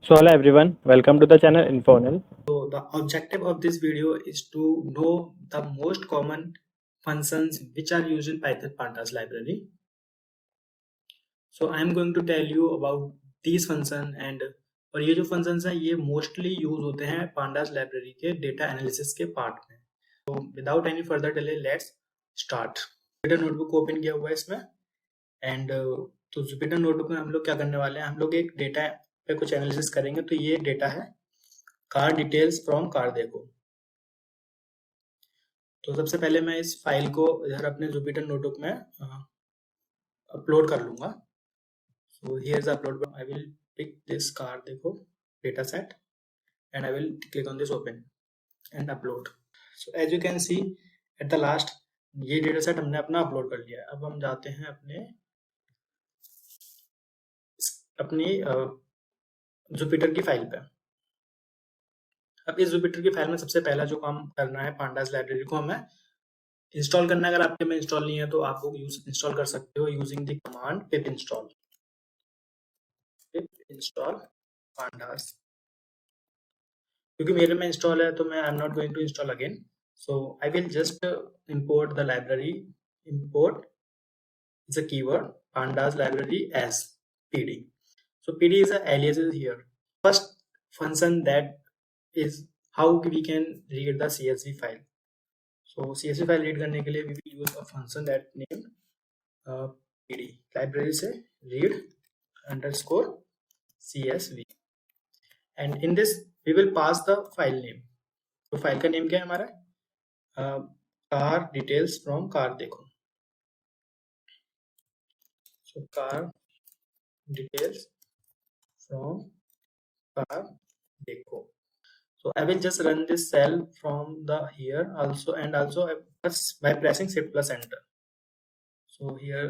So hello everyone, welcome to the channel Infonel. So the objective of this video is to know the most common functions which are used in Python Pandas library. So I am going to tell you about these function and और ये जो functions हैं ये mostly use होते हैं Pandas library के data analysis के part में. So without any further delay, let's start. Jupyter notebook open किया हुआ है इसमें and तो Jupyter notebook में हम लोग क्या करने वाले हैं, हम लोग एक डेटा पे कुछ एनालिसिस करेंगे. तो ये डेटा है कार डिटेल्स फ्रॉम कार देखो. तो सबसे पहले मैं इस फाइल को इधर अपने जुपिटर नोटबुक में अपलोड कर लूंगा. So here is upload. I will pick this car देखो data set and I will click on this open and upload. So as you can see at the last ये data set हमने अपना upload कर लिया. अब हम जाते हैं अपनी जुपिटर की फाइल पे. अब इस जुपिटर की फाइल में सबसे पहला जो काम करना है, पांडास लाइब्रेरी को हमें इंस्टॉल करना है. अगर आपके में इंस्टॉल नहीं है तो आप वो इंस्टॉल कर सकते हो using the command pip install pandas. क्योंकि मेरे में इंस्टॉल है तो मैं I am not going to install again. So I will just import the library. Import is a keyword pandas library as pd. So pd is a aliases here. First function that is how we can read the csv file. So csv file read करने के लिए we will use a function that named pd. library से read underscore csv and in this we will pass the file name. तो file का name क्या है हमारा? Car details from car देखो. So car details from car देखो. So I will just run this cell from the here also and also by pressing shift plus enter. So here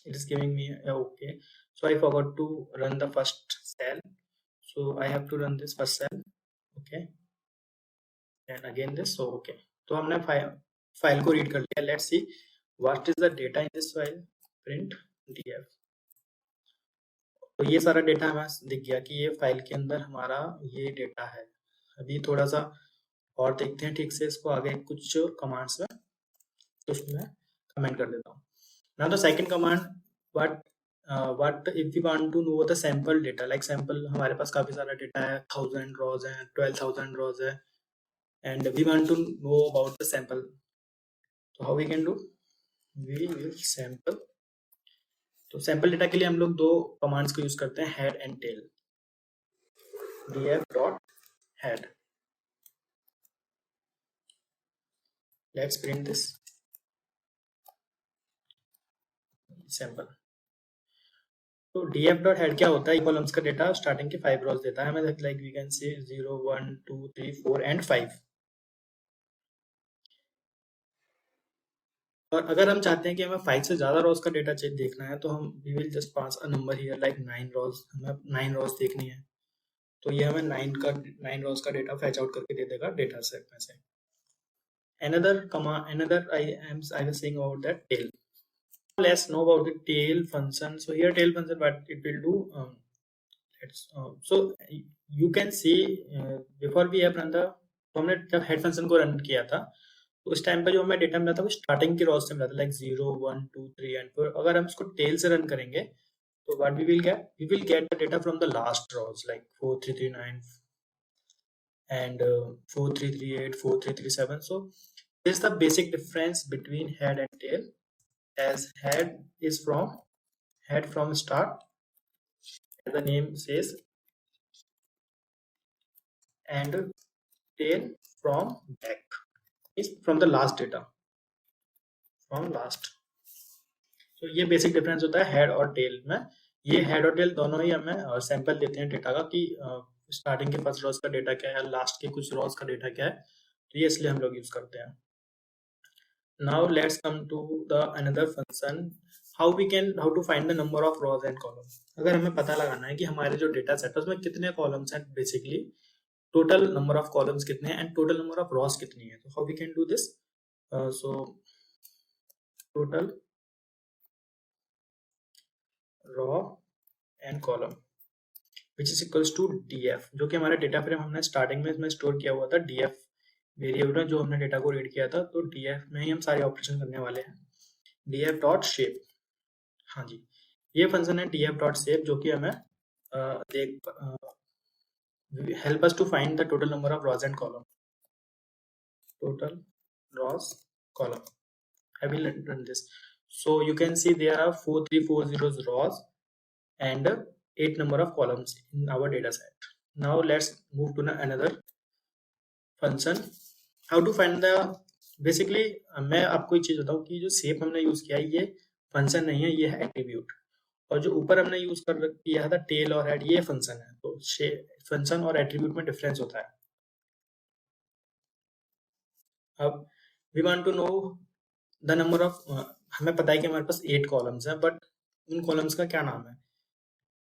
it is giving me okay. So I forgot to run the first cell. So I have to run this first cell. Okay. And again this. So okay. तो हमने file को read कर लिया. Let's see what is the data in this file. Print df. तो ये सारा data हमें दिख गया कि ये फाइल के अंदर हमारा ये डेटा है. अभी थोड़ा सा और देखते हैं ठीक से इसको आगे कुछ कमांड्स में, तो उसमें कमेंट कर देता हूँ. Now the second command what if we want to know the sample data. Like sample हमारे पास काफी सारा डेटा है, 1000 रॉज है, 12000 रॉज है and we want to know about the sample. So how we can do? We will sample. तो sample data के लिए हम लोग दो कमांड्स को यूज करते हैं, head and tail. df.head. Let's print this sample. तो df.head क्या होता है? कॉलम्स का डेटा स्टार्टिंग के 5 रॉज देता है हमें. Like we can say 0 1 2 3 4 and 5. और अगर हम चाहते हैं कि हमें 5 से ज्यादा रॉज का डेटा देखना है तो हम we will just pass a number here like 9 rows. हमें 9 रॉज देखनी है तो ये हमें 9 रॉज का डेटा फैच आउट करके दे देगा डेटा सेट में से. another I was saying about that tail. Let's know about the tail function. So here tail function what it will do. So you can see before we have run the, तो हमने जब head function को run किया था तो उस time पे जो हमें डेटा मिला था वो स्टार्टिंग की रॉज से मिला था, लाइक 0 1 2 3 एंड 4. अगर हम इसको टेल से रन करेंगे तो what we will get the data from the last rows like 4339 and 4338 4337. So this is the basic difference between head and tail, as head is from start as the name says and tail from back is from the last data from last. तो ये basic difference होता है head और tell में. ये head और tell दोनों ही हमें सैंपल देते हैं डेटा का कि स्टार्टिंग के फर्स्ट रॉज का डेटा क्या है, लास्ट के कुछ रॉज का डेटा क्या है. तो ये इसलिए हम लोग यूज करते हैं. Now let's come to the another function how to find the number of rows and columns. अगर हमें पता लगाना है कि हमारे जो डेटा सेट है उसमें कितने कॉलम्स हैं, basically total number of columns कितने हैं and total number of rows कितनी है. तो how we can do this? So total row and column. Which is equals to df, जो कि हमारा डेटा फ्रेम हमने स्टार्टिंग में इसमें स्टोर किया हुआ था df वेरिएबल में, जो हमने डेटा को रीड किया था, तो df में ही हम सारे ऑपरेशन करने वाले हैं। df डॉट शेप, हाँ जी, ये फंक्शन है df डॉट शेप, जो कि हमें help us to find the total number of rows and column. Total rows, column. I will run this. So you can see there are 4340 rows and 8 number of columns in our data set. Now let's move to another function. How to find the, basically मैं आपको एक चीज बताऊं कि जो shape हमने use किया है ये फंक्शन नहीं है, ये है एट्रीब्यूट, और जो ऊपर हमने यूज कर किया था टेल और हेड, ये फंक्शन है। तो फंक्शन और एट्रीब्यूट में डिफरेंस होता है। अब we want to know the number of, हमें पता है कि हमारे पास 8 कॉलम्स हैं, बट उन कॉलम्स का क्या नाम है,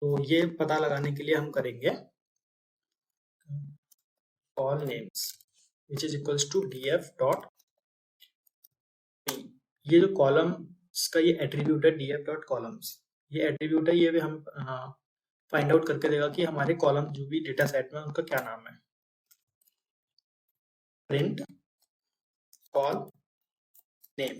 तो ये पता लगाने के लिए हम करेंगे col names which is equals to df dot p। ये जो कॉलम्स का ये एट्रीब्यूट है df डॉट कॉलम्स, ये एट्रीब्यूट है, ये भी हम फाइंड आउट करके देगा कि हमारे कॉलम जो भी डेटा सेट में उनका क्या नाम है। प्रिंट कॉल नेम,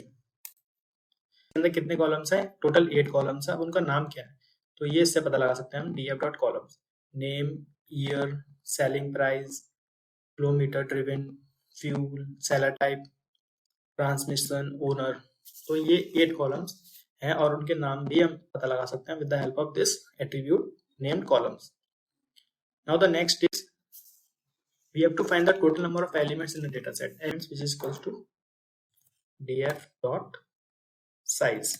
अंदर कितने कॉलम्स हैं, टोटल 8 कॉलम्स हैं, अब उनका नाम क्या है, तो ये इससे पता लगा सकते हैं हम df dot columns, name, year, selling price, kilometre driven, fuel, seller type, transmission, owner. तो ये 8 कॉलम्स हैं और उनके नाम भी हम पता लगा सकते हैं with the help of this attribute named columns. Now the next is we have to find the total number of elements in the data set, elements which is equals to df dot size।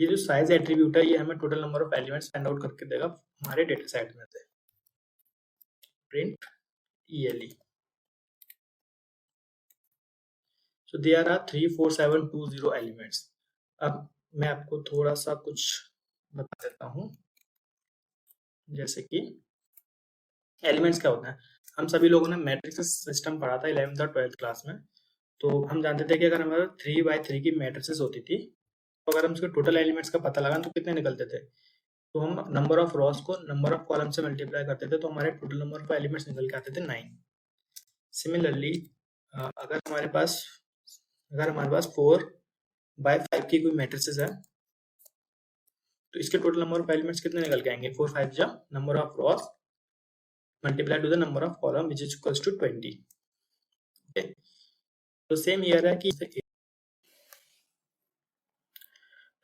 ये जो size attribute है ये हमें total number of elements find out करके देगा हमारे data set में से। Print ele, so there are 34720 elements। अब मैं आपको थोड़ा सा कुछ बता देता हूँ, जैसे कि एलिमेंट्स क्या होता है। हम सभी लोगों ने मैट्रिक्स सिस्टम पढ़ा था 11th और 12th क्लास में, तो हम जानते थे कि अगर हमारे 3x3 की मैट्रिसेस होती थी, तो अगर हम उसके टोटल एलिमेंट्स का पता लगाएं तो कितने निकलते थे, तो हम नंबर ऑफ रॉस को नंबर ऑफ कॉलम से मल्टीप्लाई करते थे, तो हमारे टोटल नंबर ऑफ एलिमेंट्स निकल के आते थे 9। सिमिलरली अगर हमारे पास 4/5 की कोई मैट्रिसेस है, तो इसके टोटल नंबर ऑफ एलिमेंट्स कितने निकल के आएंगे, 4 5 जा number of rows multiply to the number of column which is equals to 20। Okay, तो सेम ईयर है कि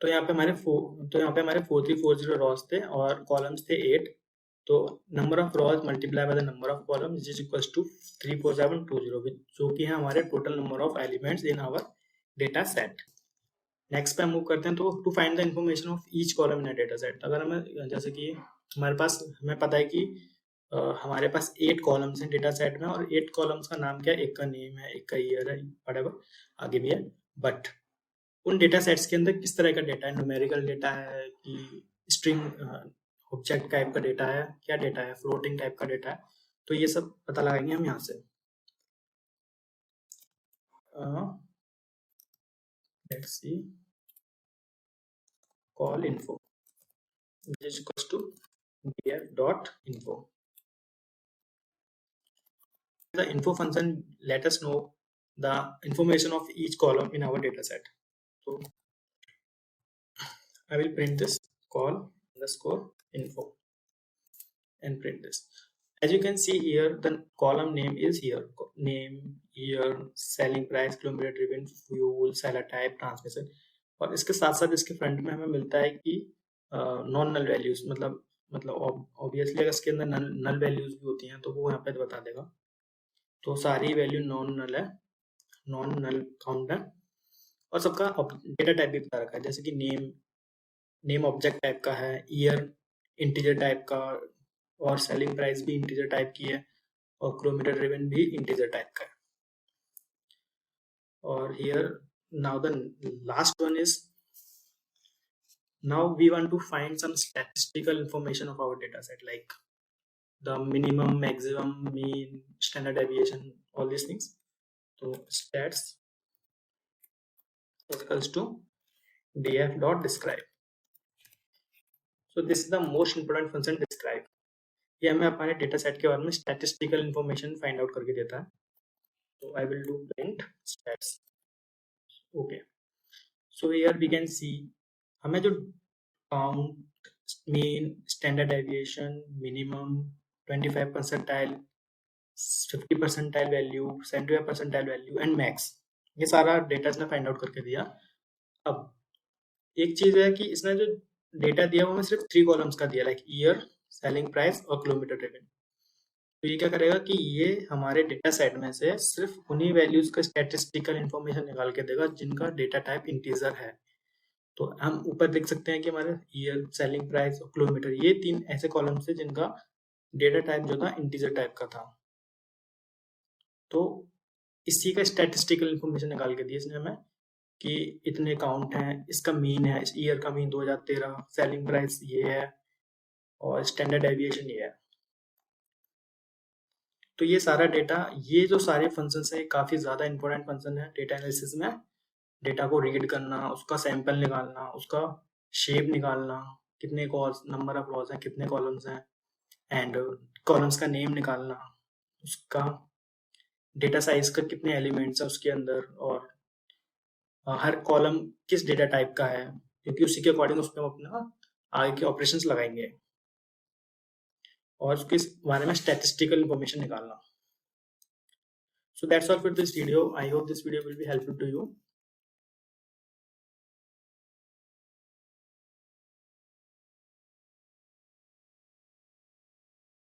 तो यहाँ पे हमारे 4340 रॉस थे और कॉलम्स थे 8, तो number of rows multiply by the number of column which is equals to 34720, जो कि है हमारे total number of elements in our data set. Next पे हम मूव करते हैं, तो to find the information of each column in a data set, अगर हमें जैसे कि हमारे पास हमें पता है कि हमारे पास 8 कॉलम्स हैं डेटा सेट में, और 8 कॉलम्स का नाम क्या है, एक का नेम है, एक का ईयर है, व्हाटएवर आगे भी है, बट उन डेटा सेट्स के अंदर किस तरह का डेटा है, न्यूमेरिकल डेटा है कि स्ट्रिंग ऑब्जेक्ट टाइप का डेटा है, क्या डेटा है, फ्लोटिंग टाइप का डेटा है, तो ये सब पता लगाएंगे हम यहाँ से। Let's see call info which is equals to df dot info। The info function let us know the information of each column in our data set, so I will print this call underscore info and print this. As you can see here, the column name is here, name, year, selling price, kilometer driven, fuel, seller type, transmission, और इसके साथ साथ इसके front में हमें मिलता है कि नॉन नल वैल्यूज, मतलब ऑब्वियसली अगर इसके अंदर नल वैल्यूज भी होती हैं तो वो यहाँ पे बता देगा, तो सारी वैल्यू नॉन नल है, नॉन नल काउंट है, और सबका डेटा टाइप भी बता रखा है, जैसे कि नेम ऑब्जेक्ट टाइप का है, ईयर इंटीजर टाइप का, और सेलिंग प्राइस भी इंटीजर टाइप की है, और किलोमीटर ड्रिवन भी इंटीजर टाइप का है। और here now the last one is, now we want to find some statistical information of our data set, like the minimum, maximum, mean, standard deviation, all these things. So stats is equals to df dot describe. So this is the most important function, describe. ये हमें हमारे data set के बारे में statistical information find out करके देता है। तो I will do print stats. Okay, so here we can see हमें जो count, mean, standard deviation, minimum, 25 percentile, 50 percentile value, 75 percentile value and max, ये सारा डेटा इसने फाइंड आउट करके दिया। अब एक चीज है कि इसने जो डेटा दिया वो हमें सिर्फ 3 कॉलम्स का दिया, लाइक ईयर, सेलिंग प्राइस और किलोमीटर ड्रिवन। तो ये क्या करेगा कि ये हमारे डेटा सेट में से सिर्फ उन्हीं वैल्यूज का स्टैटिस्टिकल इंफॉर्मेशन निकाल के देगा जिनका डेटा टाइप इंटीजर है। तो हम ऊपर देख सकते हैं कि हमारे ईयर, सेलिंग प्राइस और किलोमीटर, ये 3 ऐसे कॉलम्स थे जिनका डेटा टाइप जो था इंटीजर टाइप का था। तो इसी का स्टैटिस्टिकल इंफॉर्मेशन निकाल के दिया इसने हमें कि इतने काउंट हैं, इसका मीन है, इस ईयर का मीन 2013, सेलिंग प्राइस ये है और स्टैंडर्ड डेविएशन ये है। तो ये सारा डेटा, ये जो सारे फंक्शंस है काफी ज्यादा इंपॉर्टेंट फंक्शन है डेटा एनालिसिस में। डेटा को रीड करना, उसका सैंपल निकालना, उसका शेप निकालना, कितने कॉल्स, नंबर ऑफ रॉज हैं, कितने कॉलम्स हैं, एंड कॉलम्स का नेम निकालना, उसका डेटा साइज का कितने एलिमेंट्स है उसके अंदर, और हर कॉलम किस डेटा टाइप का है, क्योंकि उसी के अकॉर्डिंग उसमें हम अपना आगे के ऑपरेशंस लगाएंगे, और उसके बारे में स्टैटिस्टिकल इंफॉर्मेशन निकालना। So that's all for this video. I hope this video will be helpful to you.